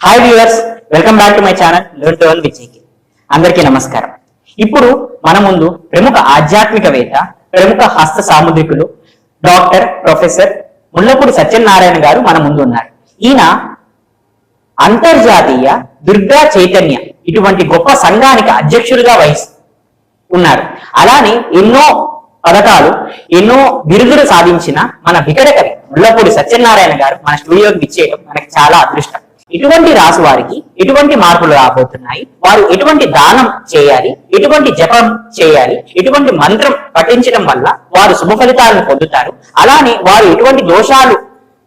Hi viewers, welcome back to my channel learn to earn with GK. అందరికీ నమస్కారం. ఇప్పుడు మన ముందు ప్రముఖ ఆధ్యాత్మికవేత్త, ప్రముఖ హస్త సాముద్రికులు డాక్టర్ ప్రొఫెసర్ ముల్లపూడి సత్యనారాయణ గారు మన ముందు ఉన్నారు. ఈయన అంతర్జాతీయ దుర్గా చైతన్య ఇటువంటి గొప్ప సంఘానికి అధ్యక్షులుగా ఉన్నారు. అలానే ఎన్నో పథకాలు, ఎన్నో బిరుదులు సాధించిన మన వికటకవి ముల్లపూడి సత్యనారాయణ గారు మన స్టూడియోకి విచ్చేయడం మనకి చాలా అదృష్టం. ఇటువంటి రాసు వారికి ఎటువంటి మార్పులు రాబోతున్నాయి, వారు ఎటువంటి దానం చేయాలి, ఎటువంటి జపం చేయాలి, ఎటువంటి మంత్రం పఠించడం వల్ల వారు శుభ ఫలితాలను పొందుతారు, అలానే వారు ఎటువంటి దోషాలు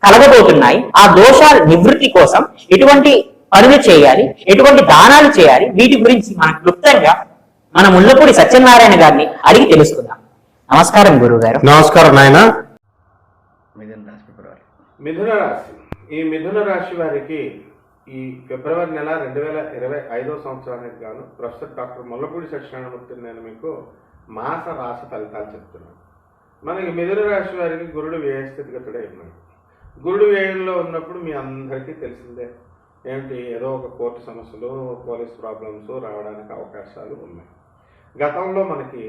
కలగబోతున్నాయి, ఆ దోషాల నివృత్తి కోసం ఎటువంటి పనులు చేయాలి, ఎటువంటి దానాలు చేయాలి, వీటి గురించి మనం క్లుప్తంగా మన ముల్లపూడి సత్యనారాయణ గారిని అడిగి తెలుసుకుందాం. నమస్కారం గురువు గారు. నమస్కారం నాయన. మిథున రాశి, ఈ మిథున రాశి వారికి ఈ ఫిబ్రవరి నెల 2025 సంవత్సరానికి గాను ప్రొఫెసర్ డాక్టర్ ముల్లపూడి సత్యనారాయణమూర్తిని నేను మీకు మాస రాశి ఫలితాలు చెప్తున్నాను. మనకి మిథున రాశి వారికి గురుడు వ్యయస్థితిగతుడే ఉన్నాడు. గురుడు వ్యయంలో ఉన్నప్పుడు మీ అందరికీ తెలిసిందే ఏంటి, ఏదో ఒక కోర్టు సమస్యలు, పోలీస్ ప్రాబ్లమ్స్ రావడానికి అవకాశాలు ఉన్నాయి. గతంలో మనకి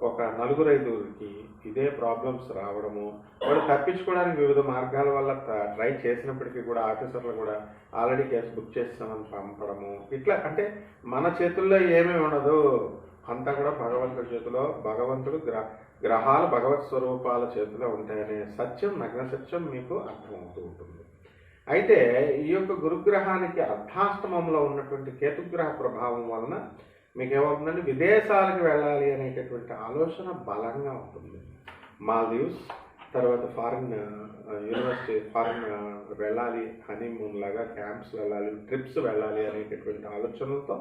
ఒక 4-5 ఇదే ప్రాబ్లమ్స్ రావడము, వాళ్ళు తప్పించుకోవడానికి వివిధ మార్గాల వల్ల ట్రై చేసినప్పటికీ కూడా ఆఫీసర్లు కూడా ఆల్రెడీ కేసు బుక్ చేస్తామని పంపడము, ఇట్లా అంటే మన చేతుల్లో ఏమీ ఉండదు, అంతా కూడా భగవంతుడి చేతిలో, భగవంతుడు గ్రహాలు భగవత్ స్వరూపాల చేతిలో ఉంటాయనే సత్యం, నగ్న సత్యం మీకు అర్థమవుతూ ఉంటుంది. అయితే ఈ యొక్క గురుగ్రహానికి అర్ధాష్టమంలో ఉన్నటువంటి కేతుగ్రహ ప్రభావం వలన మీకు ఏమవుతుందంటే విదేశాలకు వెళ్ళాలి అనేటటువంటి ఆలోచన బలంగా ఉంటుంది. మాల్దీవ్స్, తర్వాత ఫారిన్ యూనివర్సిటీ, ఫారిన్ వెళ్ళాలి, హనీమూన్ లాగా క్యాంప్స్ వెళ్ళాలి, ట్రిప్స్ వెళ్ళాలి అనేటటువంటి ఆలోచనలతో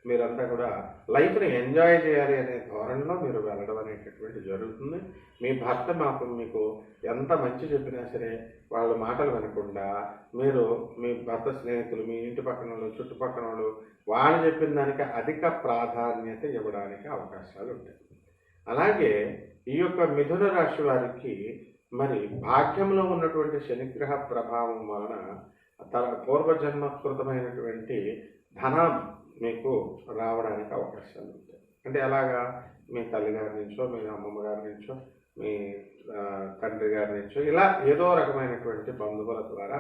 మీరంతా కూడా లైఫ్ని ఎంజాయ్ చేయాలి అనే ధోరణిలో మీరు వెళ్ళడం అనేటటువంటి జరుగుతుంది. మీ భర్త మీకు ఎంత మంచి చెప్పినా సరే వాళ్ళ మాటలు వినకుండా మీరు మీ భర్త స్నేహితులు, మీ ఇంటి పక్కన వాళ్ళు, చుట్టుపక్కల వాళ్ళు, వాళ్ళు చెప్పిన దానికి అధిక ప్రాధాన్యత ఇవ్వడానికి అవకాశాలు ఉంటాయి. అలాగే ఈ యొక్క మిథున రాశి వారికి మరి భాగ్యంలో ఉన్నటువంటి శనిగ్రహ ప్రభావం వలన పూర్వజన్మకృతమైనటువంటి ధనం మీకు రావడానికి అవకాశాలు ఉంటాయి. అంటే ఎలాగా, మీ తల్లిగారి నుంచో, మీ అమ్మమ్మ గారి నుంచో, మీ తండ్రి గారి నుంచో, ఇలా ఏదో రకమైనటువంటి బంధువుల ద్వారా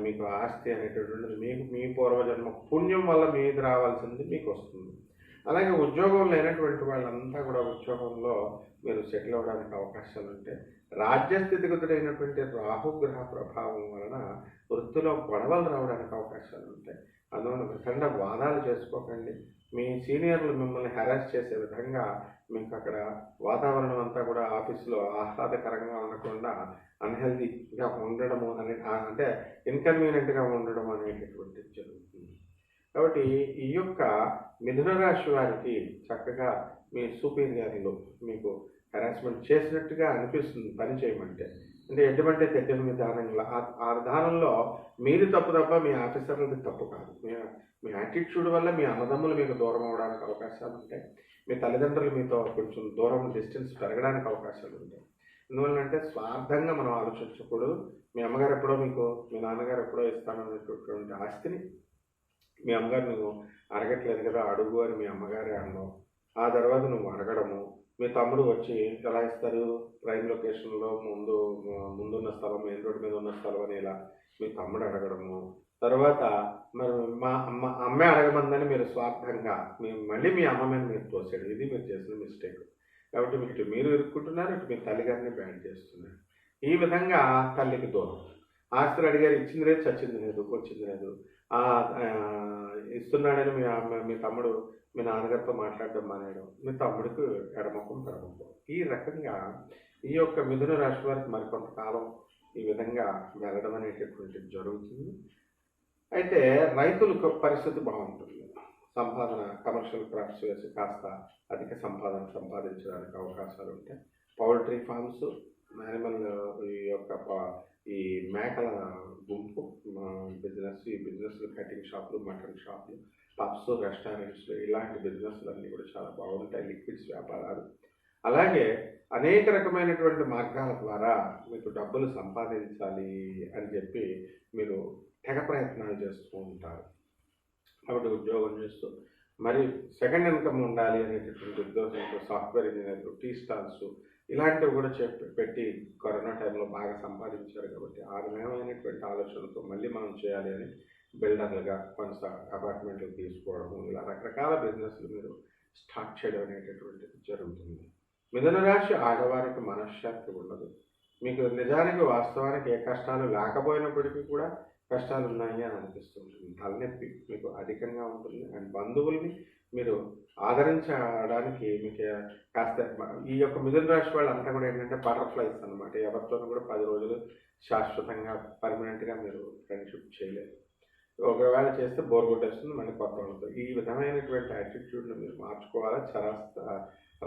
మీకు ఆస్తి అనేటటువంటిది మీకు మీ పూర్వజన్మ పుణ్యం వల్ల మీది రావాల్సింది మీకు వస్తుంది. అలాగే ఉద్యోగం లేనటువంటి వాళ్ళంతా కూడా ఉద్యోగంలో మీరు సెటిల్ అవ్వడానికి అవకాశాలు ఉంటాయి. రాజ్యస్థితిగతుడైనటువంటి రాహుగ్రహ ప్రభావం వలన వృత్తిలో గొడవలు రావడానికి అవకాశాలు ఉంటాయి. అందువల్ల ప్రచండ వాదాలు చేసుకోకండి. మీ సీనియర్లు మిమ్మల్ని హెరాస్ చేసే విధంగా మీకు అక్కడ వాతావరణం అంతా కూడా ఆఫీసులో ఆహ్లాదకరంగా ఉండకుండా అన్హెల్దీగా ఉండడము అంటే ఇన్కన్వీనియంట్గా ఉండడం అనేటటువంటిది జరుగుతుంది. కాబట్టి ఈ యొక్క మిథున రాశి వారికి చక్కగా మీ సూపీరియర్లు మీకు హెరాస్మెంట్ చేసినట్టుగా అనిపిస్తుంది పని చేయమంటే, అంటే ఎటువంటి తెడ్డని విధానంలో ఆ విధానంలో మీరు తప్ప మీ ఆఫీసర్లది తప్పు కాదు. మీ యాటిట్యూడ్ వల్ల మీ అన్నదమ్ములు మీకు దూరం అవడానికి అవకాశాలు ఉంటాయి. మీ తల్లిదండ్రులు మీతో కొంచెం దూరం డిస్టెన్స్ పెరగడానికి అవకాశాలు ఉంటాయి. ఎందువల్లంటే స్వార్థంగా మనం ఆలోచించకూడదు. మీ అమ్మగారు ఎప్పుడో మీకు, మీ నాన్నగారు ఎప్పుడో ఇస్తాననేటటువంటి ఆస్తిని మీ అమ్మగారు నువ్వు అడగట్లేదు కదా, అడుగు అని మీ అమ్మగారే అన్నావు. ఆ తర్వాత నువ్వు అడగడము, మీ తమ్ముడు వచ్చి ఎలా ఇస్తారు, ప్రైమ్ లొకేషన్లో ముందున్న స్థలం, మెయిన్ రోడ్ మీద ఉన్న స్థలం అని ఇలా మీ తమ్ముడు అడగడము, తర్వాత మరి అమ్మే అడగమందని మీరు స్వార్థంగా మళ్ళీ మీ అమ్మ మీద మీరు తోసాడు. ఇది మీరు చేసిన మిస్టేక్. కాబట్టి ఇటు మీరు ఇరుక్కుంటున్నారు, ఇటు మీ తల్లిగారిని బ్యాన్ చేస్తున్నారు. ఈ విధంగా తల్లికి దూరం. ఆస్తులు అడిగారు, ఇచ్చింది లేదు, చచ్చింది లేదు, వచ్చింది లేదు. ఇస్తున్నాడని మీ తమ్ముడు మీ నాన్నగారితో మాట్లాడడం మానేయడం, మీ తమ్ముడికి ఎడమొక్కం పెడమొక్కం. ఈ రకంగా ఈ యొక్క మిథున రాశి వారికి మరికొంతకాలం ఈ విధంగా వెళ్ళడం అనేటటువంటిది జరుగుతుంది. అయితే రైతులకు పరిస్థితి బాగుంటుంది. సంపాదన, కమర్షియల్ క్రాప్స్ వేసి కాస్త అధిక సంపాదన సంపాదించడానికి అవకాశాలు ఉంటాయి. పౌల్ట్రీ ఫార్మ్స్, యానిమల్ ఈ మేకల గుంపు బిజినెస్, ఈ బిజినెస్లు కటింగ్ షాపులు, మటన్ షాపులు, పబ్స్, రెస్టారెంట్స్, ఇలాంటి బిజినెస్లు అన్నీ కూడా చాలా బాగుంటాయి. లిక్విడ్స్ వ్యాపారాలు, అలాగే అనేక రకమైనటువంటి మార్గాల ద్వారా మీకు డబ్బులు సంపాదించాలి అని చెప్పి మీరు తెగ ప్రయత్నాలు చేస్తూ ఉంటారు. కాబట్టి ఉద్యోగం చేస్తూ మరి సెకండ్ ఇన్కమ్ ఉండాలి అనేటటువంటి ఉద్దేశంతో సాఫ్ట్వేర్ ఇంజనీర్లు, టీ స్టాల్స్ ఇలాంటివి కూడా పెట్టి కరోనా టైంలో బాగా సంపాదించారు. కాబట్టి ఆ విధమైనటువంటి ఆలోచనలతో మళ్ళీ మనం చేయాలి అని బిల్డర్లుగా కొంత అపార్ట్మెంట్లు తీసుకోవడము, ఇలా రకరకాల బిజినెస్లు మీరు స్టార్ట్ చేయడం అనేటటువంటిది జరుగుతుంది. మిథున రాశి ఆడవారికి మనశ్శాంతి ఉండదు. మీకు నిజానికి వాస్తవానికి ఏ కష్టాలు లేకపోయినప్పటికీ కూడా కష్టాలు ఉన్నాయి అని అనిపిస్తుంటుంది. తలనొప్పి మీకు అధికంగా ఉంటుంది. అండ్ బంధువుల్ని మీరు ఆదరించడానికి మీకు కాస్త ఈ యొక్క మిథున రాశి వాళ్ళు అంతా కూడా ఏంటంటే బటర్ఫ్లైస్ అనమాట. ఎవరితోనూ కూడా 10 రోజులు శాశ్వతంగా పర్మనెంట్గా మీరు ఫ్రెండ్షిప్ చేయలేరు. ఒకవేళ చేస్తే బోర్ కొట్టేస్తుంది, మళ్ళీ కొత్త వాళ్ళతో. ఈ విధమైనటువంటి యాటిట్యూడ్ని మీరు మార్చుకోవాలా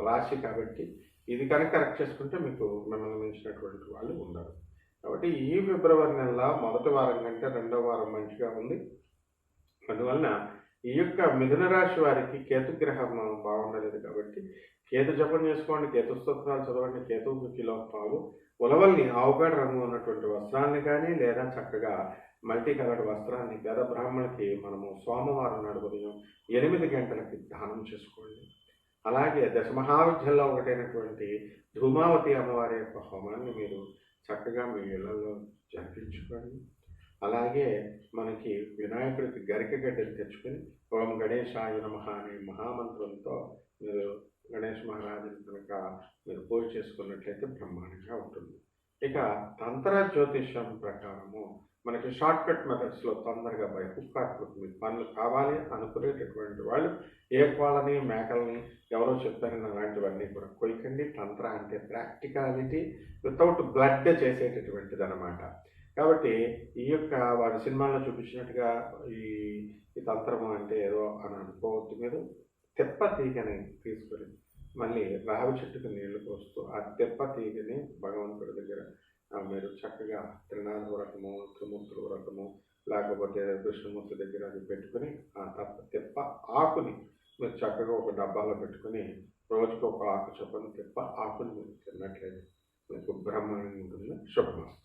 రాశి. కాబట్టి ఇది కనుక కరెక్ట్ చేసుకుంటే మీకు మిమ్మల్ని మించినటువంటి వాళ్ళు ఉండరు. కాబట్టి ఈ ఫిబ్రవరి నెల మొదటి వారం కంటే రెండవ వారం మంచిగా ఉంది. అందువలన ఈ యొక్క మిథున రాశి వారికి కేతుగ్రహం బాగుండలేదు. కాబట్టి కేతు జపం చేసుకోండి, కేతు స్తోత్రాలు చదవండి. కేతువుకి కిలో పాలు, ఉలవల్ని ఆవుపేడ రంగు ఉన్నటువంటి వస్త్రాన్ని కానీ లేదా చక్కగా మల్టీ కలర్డ్ వస్త్రాన్ని పేద బ్రాహ్మణులకి మనము సోమవారం నాడు ఉదయం 8 గంటలకి దానం చేసుకోండి. అలాగే దశమహావిద్యల్లో ఒకటైనటువంటి ధూమావతి అమ్మవారి యొక్క హోమాన్ని మీరు చక్కగా మీ ఇళ్లలో జరిపించుకోండి. అలాగే మనకి వినాయకుడికి గరిక గడ్డలు తెచ్చుకొని ఓం గణేశాయ నమః అనే మహామంత్రంతో మీరు గణేష్ మహారాజుని కనుక మీరు పూజ చేసుకున్నట్లయితే బ్రహ్మాండంగా ఉంటుంది. ఇక తంత్ర జ్యోతిష్యం ప్రకారము మనకి షార్ట్ కట్ మెథడ్స్లో తొందరగా బై హుక్ ఆర్ క్రూక్ మీకు పనులు కావాలి అనుకునేటటువంటి వాళ్ళు ఏ కోళ్ళని మేకల్ని ఎవరో చెప్పారని అలాంటివన్నీ కూడా కొయ్యకండి. తంత్ర అంటే ప్రాక్టికాలిటీ వితౌట్ బ్లడ్ చేసేటటువంటిది అనమాట. కాబట్టి ఈ యొక్క వారి సినిమాల్లో చూపించినట్టుగా ఈ తంత్రము అంటే ఏదో అని అనుకోవద్దు. మీరు తెప్ప తీగని తీసుకొని మళ్ళీ రావి చెట్టుకు నీళ్లు పోస్తూ ఆ తెప్ప తీగని భగవంతుడి దగ్గర మీరు చక్కగా త్రినాథ వ్రతము, త్రిమూర్తుల వ్రతము, లేకపోతే విష్ణుమూర్తి దగ్గర అది పెట్టుకుని ఆ తెప్ప ఆకుని మీరు చక్కగా ఒక డబ్బాలో పెట్టుకుని రోజుకు ఒక ఆకు చొప్పున తెప్ప ఆకుని మీరు తిన్నట్లయితే మీకు బ్రహ్మాండంగా ఉంటుంది. శుభమస్తు.